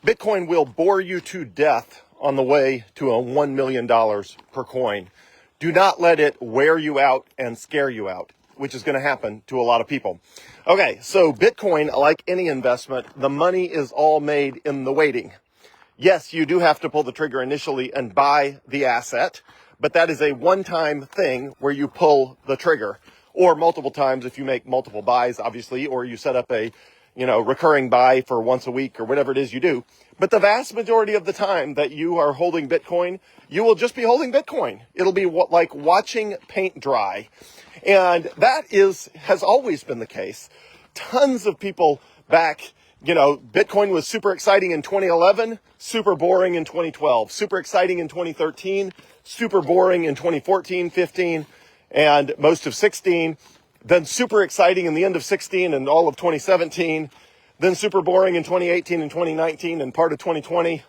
Bitcoin will bore you to death on the way to a $1 million per coin. Do not let it wear you out and scare you out, which is going to happen to a lot of people. Okay, so Bitcoin, like any investment, the money is all made in the waiting. Yes, you do have to pull the trigger initially and buy the asset, but that is a one-time thing where you pull the trigger, or multiple times if you make multiple buys, obviously, or you set up a, recurring buy for once a week or whatever it is you do. But the vast majority of the time that you are holding Bitcoin, you will just be holding Bitcoin. It'll be like watching paint dry. And that has always been the case. Tons of people back, Bitcoin was super exciting in 2011, super boring in 2012, super exciting in 2013, super boring in 2014, 15, and most of 16, then super exciting in the end of 16 and all of 2017, then super boring in 2018 and 2019 and part of 2020,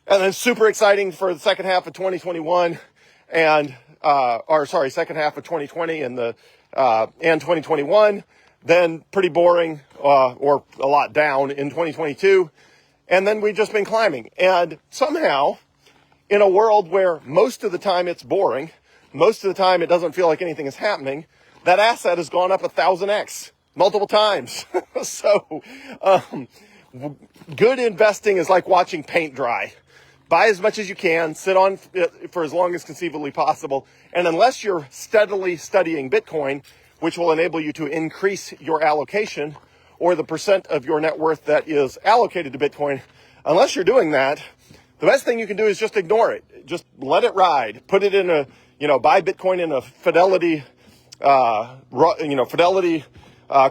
and then super exciting for the second half of 2021 second half of 2020 and 2021, then pretty boring or a lot down in 2022, and then we've just been climbing. And somehow, in a world where most of the time it's boring, most of the time it doesn't feel like anything is happening, that asset has gone up 1,000x multiple times. So good investing is like watching paint dry. Buy as much as you can, sit on it for as long as conceivably possible, and unless you're steadily studying Bitcoin, which will enable you to increase your allocation or the percent of your net worth that is allocated to Bitcoin, unless you're doing that, the best thing you can do is just ignore it. Just let it ride. Put it in buy Bitcoin in a Fidelity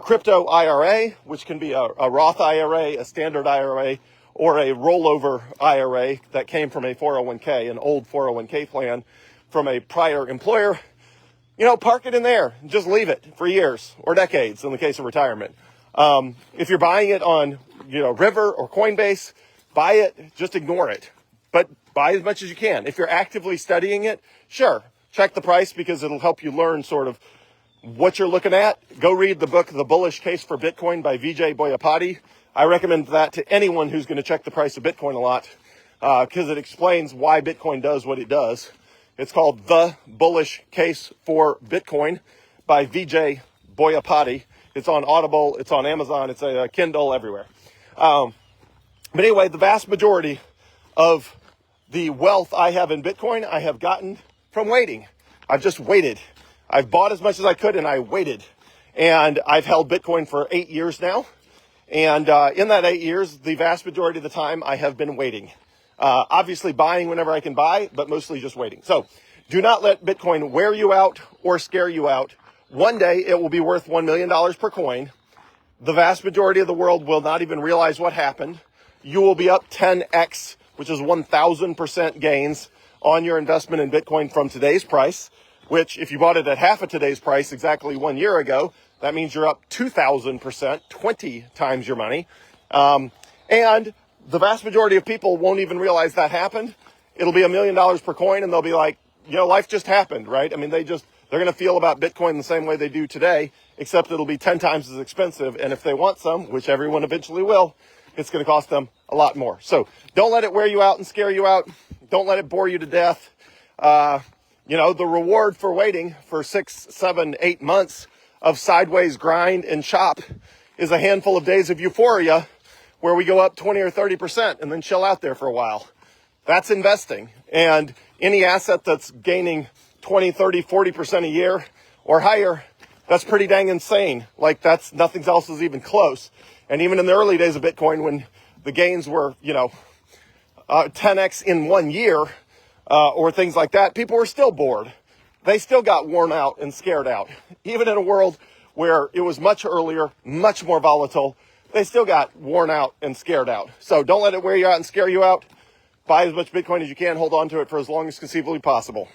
crypto IRA, which can be a Roth IRA, a standard IRA, or a rollover IRA that came from a 401k, an old 401k plan from a prior employer. Park it in there and just leave it for years or decades in the case of retirement. If you're buying it on, River or Coinbase, buy it, just ignore it. But buy as much as you can. If you're actively studying it, sure, check the price because it'll help you learn sort of what you're looking at. Go read the book, The Bullish Case for Bitcoin by Vijay Boyapati. I recommend that to anyone who's going to check the price of Bitcoin a lot because it explains why Bitcoin does what it does. It's called The Bullish Case for Bitcoin by Vijay Boyapati. It's on Audible, it's on Amazon, it's a Kindle, everywhere. But anyway, the vast majority of the wealth I have in Bitcoin, I have gotten from waiting. I've just waited. I've bought as much as I could and I waited. And I've held Bitcoin for 8 years now. And in that 8 years, the vast majority of the time, I have been waiting. Obviously buying whenever I can buy, but mostly just waiting. So do not let Bitcoin wear you out or scare you out. One day it will be worth $1 million per coin. The vast majority of the world will not even realize what happened. You will be up 10x, which is 1,000% gains on your investment in Bitcoin from today's price, which if you bought it at half of today's price exactly 1 year ago, that means you're up 2,000%, 20 times your money. And the vast majority of people won't even realize that happened. It'll be $1 million per coin and they'll be like, life just happened, right? I mean, they're going to feel about Bitcoin the same way they do today, except it'll be 10 times as expensive. And if they want some, which everyone eventually will, it's going to cost them a lot more. So don't let it wear you out and scare you out. Don't let it bore you to death. The reward for waiting for 6, 7, 8 months of sideways grind and chop is a handful of days of euphoria where we go up 20 or 30% and then chill out there for a while. That's investing. And any asset that's gaining 20, 30, 40% a year or higher, that's pretty dang insane. Like nothing else is even close. And even in the early days of Bitcoin, when the gains were, 10x in 1 year, or things like that, people were still bored. They still got worn out and scared out. Even in a world where it was much earlier, much more volatile, they still got worn out and scared out. So don't let it wear you out and scare you out. Buy as much Bitcoin as you can. Hold on to it for as long as conceivably possible.